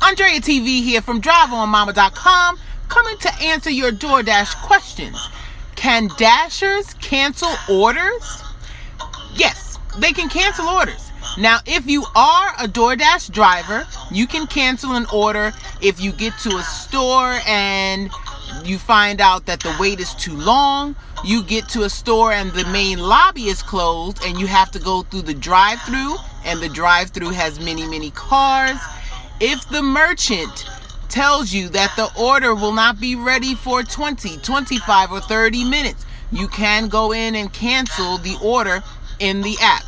Andrea TV here from DriveOnMama.com, coming to answer your Doordash questions. Can Dashers cancel orders? Yes, they can cancel orders. Now, if you are a Doordash driver, you can cancel an order if you get to a store and you find out that the wait is too long. You get to a store and the main lobby is closed and you have to go through the drive-thru, and the drive-thru has many cars. If the merchant tells you that the order will not be ready for 20, 25, or 30 minutes, you can go in and cancel the order in the app.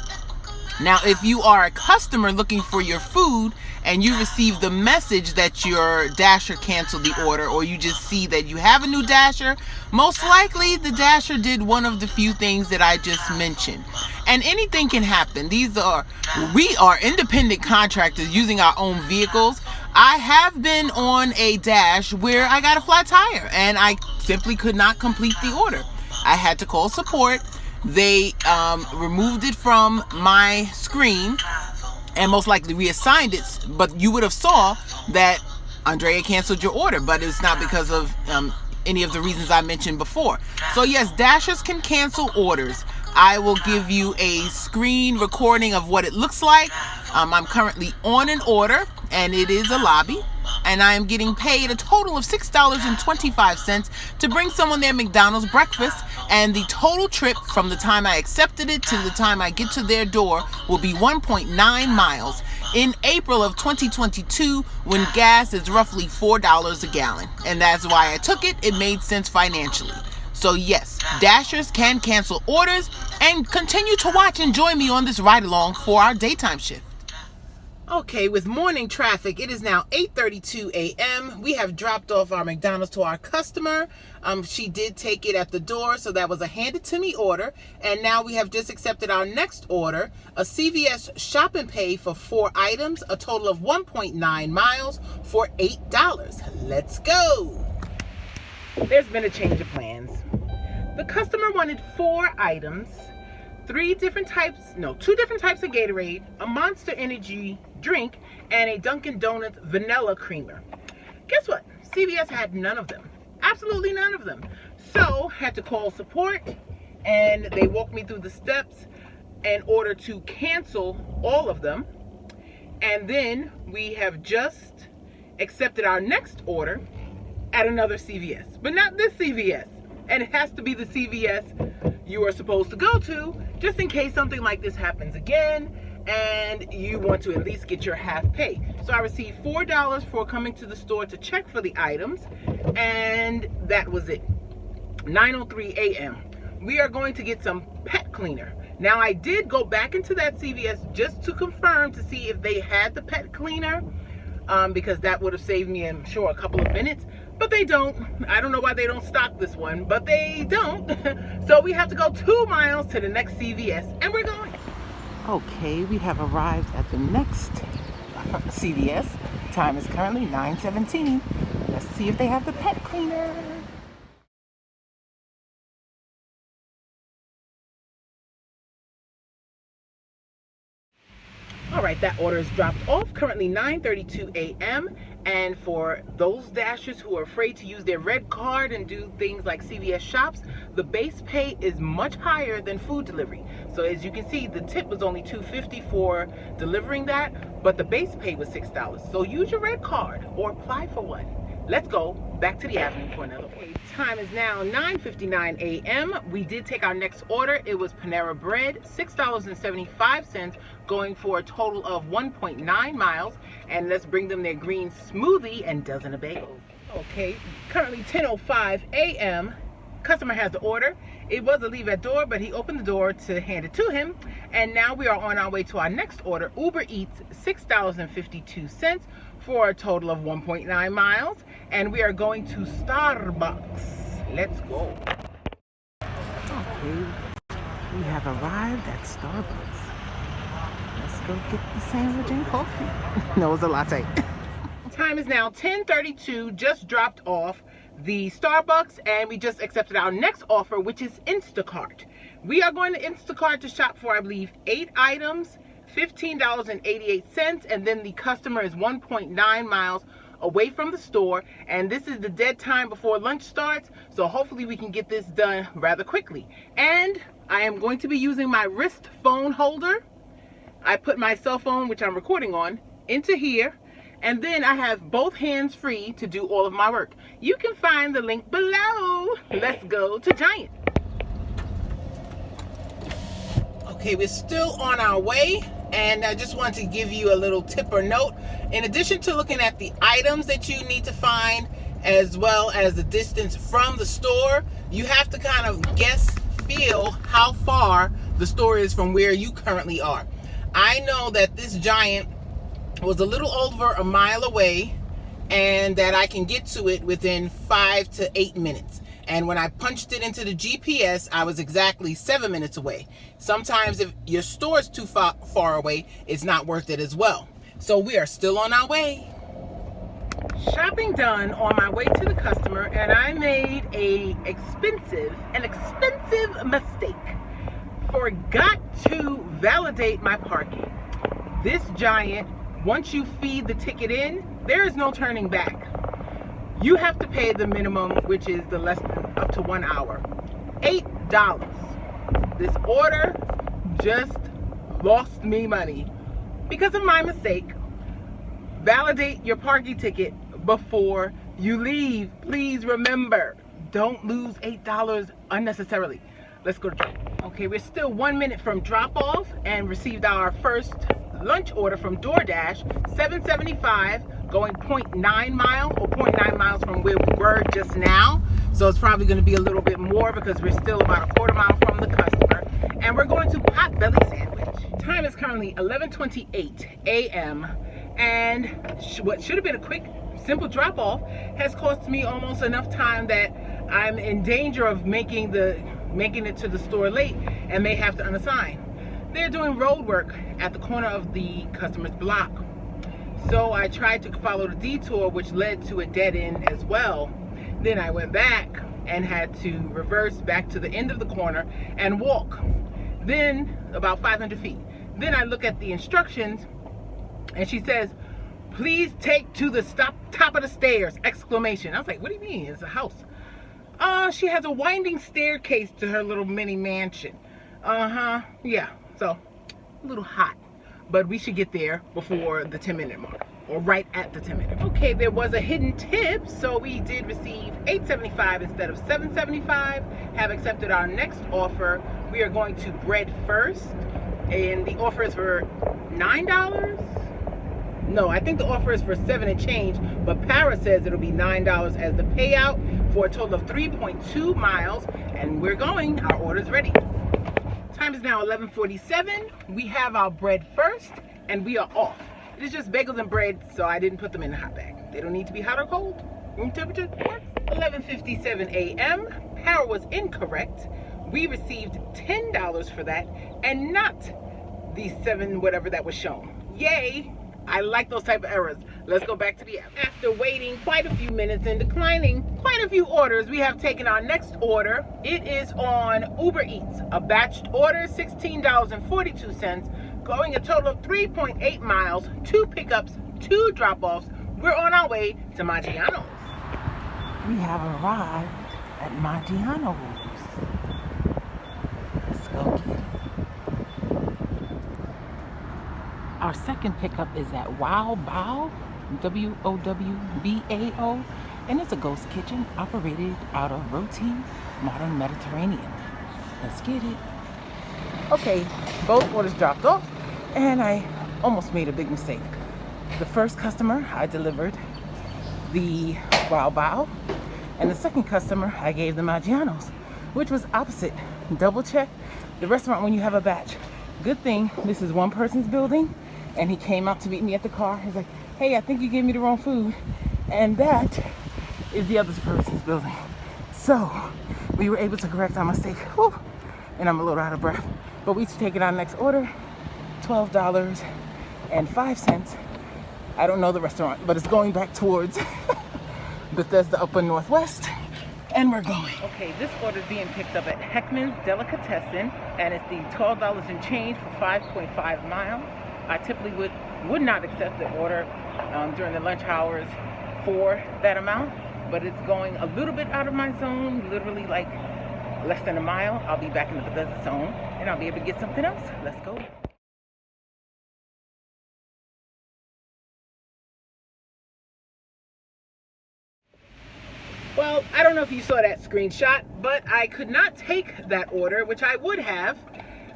Now, if you are a customer looking for your food and you receive the message that your Dasher canceled the order, or you just see that you have a new Dasher, most likely the Dasher did one of the few things that I just mentioned. And anything can happen. We are independent contractors using our own vehicles. I have been on a Dash where I got a flat tire and I simply could not complete the order. I had to call support. They removed it from my screen and most likely reassigned it, but you would have saw that Andrea canceled your order, but it's not because of any of the reasons I mentioned before. So yes, Dashers can cancel orders. I will give you a screen recording of what it looks like. I'm currently on an order and it is a lobby, and I am getting paid a total of $6.25 to bring someone their McDonald's breakfast, and the total trip from the time I accepted it to the time I get to their door will be 1.9 miles in April of 2022, when gas is roughly $4 a gallon, and that's why I took it. It made sense financially. So yes, Dashers can cancel orders, and continue to watch and join me on this ride along for our daytime shift. Okay, with morning traffic, it is now 8:32 a.m. We have dropped off our McDonald's to our customer. She did take it at the door, so that was a handed-to-me order. And now we have just accepted our next order, a CVS shop and pay for 4 items, a total of 1.9 miles for $8. Let's go. There's been a change of plans. The customer wanted 4 items, 2 different types of Gatorade, a Monster Energy drink, and a Dunkin' Donuts vanilla creamer. Guess what? CVS had none of them. Absolutely none of them. So, had to call support, and they walked me through the steps in order to cancel all of them. And then we have just accepted our next order at another CVS, but not this CVS. And it has to be the CVS you are supposed to go to, just in case something like this happens again and you want to at least get your half pay. So I received $4 for coming to the store to check for the items, and that was it. 9:03 a.m. We are going to get some pet cleaner. Now, I did go back into that CVS just to confirm to see if they had the pet cleaner, because that would have saved me, I'm sure, a couple of minutes. But they don't. I don't know why they don't stock this one, but they don't. So we have to go 2 miles to the next CVS, and we're going. Okay, we have arrived at the next CVS. Time is currently 9:17. Let's see if they have the pet cleaner. All right, that order is dropped off. Currently 9:32 a.m. And for those Dashers who are afraid to use their red card and do things like CVS shops, the base pay is much higher than food delivery. So as you can see, the tip was only $2.50 for delivering that, but the base pay was $6. So use your red card or apply for one. Let's go back to the avenue for another order. Time is now 9:59 a.m. We did take our next order. It was Panera Bread, $6.75, going for a total of 1.9 miles. And let's bring them their green smoothie and dozen of bagels. Okay, currently 10:05 a.m. Customer has the order. It was a leave at door, but he opened the door to hand it to him. And now we are on our way to our next order, Uber Eats, $6.52 for a total of 1.9 miles. And we are going to Starbucks. Let's go. Okay, we have arrived at Starbucks. Let's go get the sandwich and coffee. No, it's a latte. Time is now 10:32, just dropped off the Starbucks, and we just accepted our next offer, which is Instacart. We are going to Instacart to shop for, I believe, 8 items, $15.88, and then the customer is 1.9 miles away from the store, and this is the dead time before lunch starts, so hopefully we can get this done rather quickly. And I am going to be using my wrist phone holder. I put my cell phone, which I'm recording on, into here, and then I have both hands free to do all of my work. You can find the link below. Let's go to Giant. Okay, we're still on our way, and I just want to give you a little tip or note. In addition to looking at the items that you need to find, as well as the distance from the store, you have to kind of feel how far the store is from where you currently are. I know that this Giant was a little over a mile away, and that I can get to it within 5 to 8 minutes. And when I punched it into the GPS, I was exactly 7 minutes away. Sometimes if your store is too far away, it's not worth it as well. So we are still on our way. Shopping done, on my way to the customer, and I made an expensive mistake. Forgot to validate my parking. This Giant, once you feed the ticket in, there is no turning back. You have to pay the minimum, which is the less than up to 1 hour. $8. This order just lost me money because of my mistake. Validate your parking ticket before you leave. Please remember, don't lose $8 unnecessarily. Let's go to drop. Okay, we're still 1 minute from drop off and received our first lunch order from Doordash, $7.75, going 0.9 miles or 0.9 miles from where we were just now. So it's probably going to be a little bit more because we're still about a quarter mile from the customer. And we're going to Potbelly Sandwich. Time is currently 11:28 a.m. and what should have been a quick, simple drop off has cost me almost enough time that I'm in danger of making it to the store late and may have to unassign. They're doing road work at the corner of the customer's block. So I tried to follow the detour, which led to a dead end as well. Then I went back and had to reverse back to the end of the corner and walk. Then about 500 feet. Then I look at the instructions and she says, "Please take to the top of the stairs!" Exclamation. I was like, what do you mean? It's a house. She has a winding staircase to her little mini mansion. Yeah, so a little hot, but we should get there before the 10-minute mark, or right at the 10-minute. Okay, there was a hidden tip, so we did receive $8.75 instead of $7.75. Have accepted our next offer. We are going to Bread First, and the offer is for $9. No, I think the offer is for 7 and change, but Para says it'll be $9 as the payout for a total of 3.2 miles, and we're going. Our order's ready. Time is now 11:47. We have our Bread First, and we are off. It is just bagels and bread, so I didn't put them in the hot bag. They don't need to be hot or cold. Room temperature works. 11:57 a.m. Power was incorrect. We received $10 for that, and not the 7 whatever that was shown. Yay! I like those type of errors. Let's go back to the app. After waiting quite a few minutes and declining quite a few orders, we have taken our next order. It is on Uber Eats, a batched order, $16.42, going a total of 3.8 miles, 2 pickups, 2 drop-offs. We're on our way to Maggiano's. We have arrived at Maggiano's. Let's go get it. Our second pickup is at Wow Bao, WOWBAO, and it's a ghost kitchen operated out of Roti Modern Mediterranean. Let's get it. Okay, both orders dropped off, and I almost made a big mistake. The first customer, I delivered the Wow Bao, and the second customer, I gave the Maggiano's, which was opposite. Double check the restaurant when you have a batch. Good thing this is one person's building, and he came out to meet me at the car. He's like, "Hey, I think you gave me the wrong food." And that is the other person's building. So we were able to correct our mistake. Whew. And I'm a little out of breath. But we've taken our next order, $12.05. I don't know the restaurant, but it's going back towards Bethesda Upper Northwest. And we're going. Okay, this order is being picked up at Heckman's Delicatessen, and it's the $12 and change for 5.5 miles. I typically would not accept the order during the lunch hours for that amount, but it's going a little bit out of my zone, literally like less than a mile. I'll be back in the Bethesda zone, and I'll be able to get something else. Let's go. Well, I don't know if you saw that screenshot, but I could not take that order, which I would have,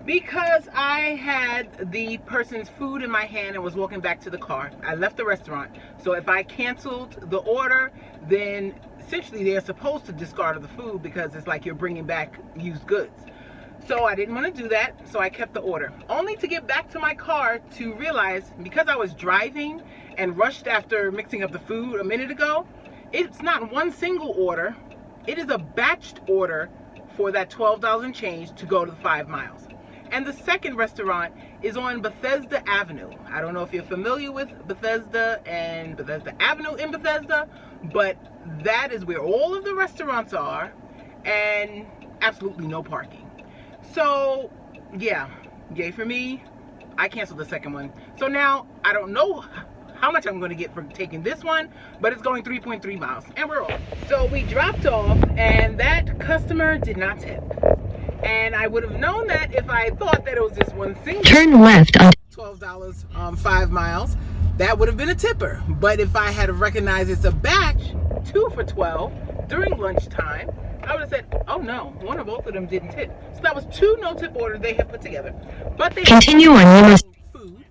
because I had the person's food in my hand and was walking back to the car. I left the restaurant. So if I canceled the order, then essentially they're supposed to discard the food because it's like you're bringing back used goods. So I didn't want to do that, so I kept the order. Only to get back to my car to realize, because I was driving and rushed after mixing up the food a minute ago, it's not one single order. It is a batched order for that $12 and change to go to the 5 miles. And the second restaurant is on Bethesda Avenue. I don't know if you're familiar with Bethesda and Bethesda Avenue in Bethesda, but that is where all of the restaurants are and absolutely no parking. So yeah, yay for me. I canceled the second one. So now I don't know how much I'm going to get for taking this one, but it's going 3.3 miles and we're off. So we dropped off and that customer did not tip. And I would have known that if I thought that it was just one single turn left on $12 5 miles, that would have been a tipper. But if I had recognized it's a batch, 2 for $12 during lunchtime, I would have said, oh no, one or both of them didn't tip. So that was 2 no-tip orders they have put together. But they continue on food,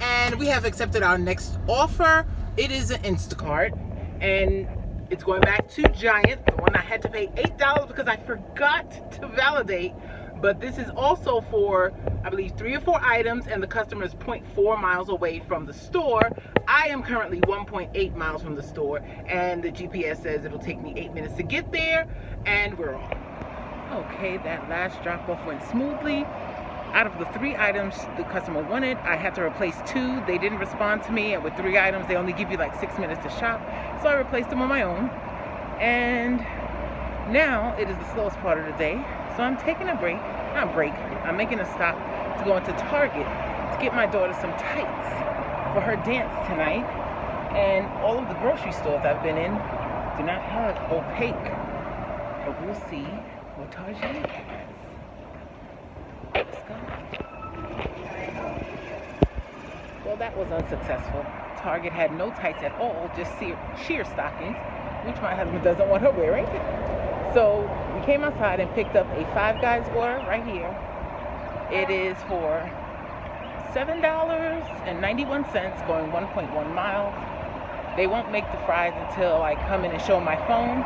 and we have accepted our next offer. It is an Instacart, and it's going back to Giant, the one I had to pay $8 because I forgot to validate. But this is also for, I believe, 3 or 4 items, and the customer is 0.4 miles away from the store. I am currently 1.8 miles from the store, and the GPS says it'll take me 8 minutes to get there, and we're off. Okay, that last drop-off went smoothly. Out of the 3 items the customer wanted, I had to replace 2. They didn't respond to me, and with 3 items, they only give you like 6 minutes to shop. So I replaced them on my own. And now it is the slowest part of the day. So I'm taking a break. Not break. I'm making a stop to go into Target to get my daughter some tights for her dance tonight. And all of the grocery stores I've been in do not have opaque. But we'll see what Target has. Let's go. Well, that was unsuccessful. Target had no tights at all, just sheer stockings, which my husband doesn't want her wearing. So we came outside and picked up a Five Guys order right here. It is for $7.91, going 1.1 miles. They won't make the fries until I come in and show my phone,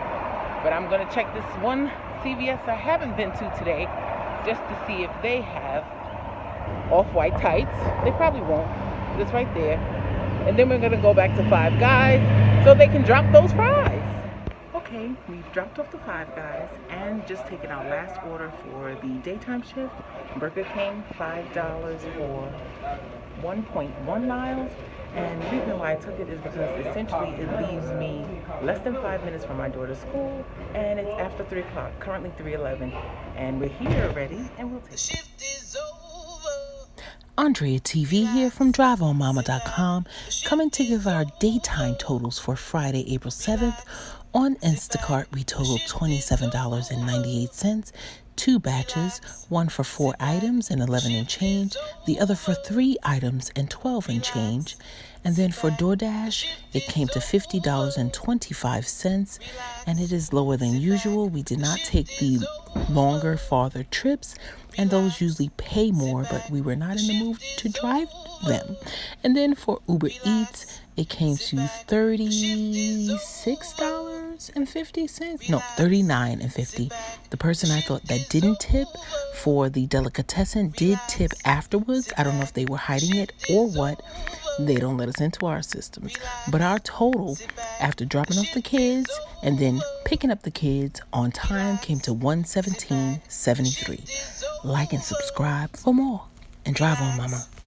but I'm going to check this one CVS I haven't been to today just to see if they have off-white tights. They probably won't. It's right there. And then we're going to go back to Five Guys so they can drop those fries. Okay, we've dropped off the Five Guys and just taken our last order for the daytime shift. Burger King, $5 for 1.1 miles. And the reason why I took it is because essentially it leaves me less than 5 minutes from my daughter's school, and it's after 3 o'clock, currently 3:11, and we're here already, and we'll take it. Shift is over. Andrea TV here from DriveOnMama.com, coming to give our daytime totals for Friday, April 7th. On Instacart, we totaled $27.98. 2 batches, one for 4 items and 11 and change, the other for 3 items and 12 and change. And then for Doordash, it came to $50.25, and it is lower than usual. We did not take the longer, farther trips, and those usually pay more, but we were not in the mood to drive them. And then for Uber Eats, it came to $36.50. No, $39.50. The person I thought that didn't tip for the delicatessen did tip afterwards. I don't know if they were hiding it or what. They don't let us into our systems. But our total, after dropping off the kids and then picking up the kids on time, came to $117.73. Like and subscribe for more. And drive on, mama.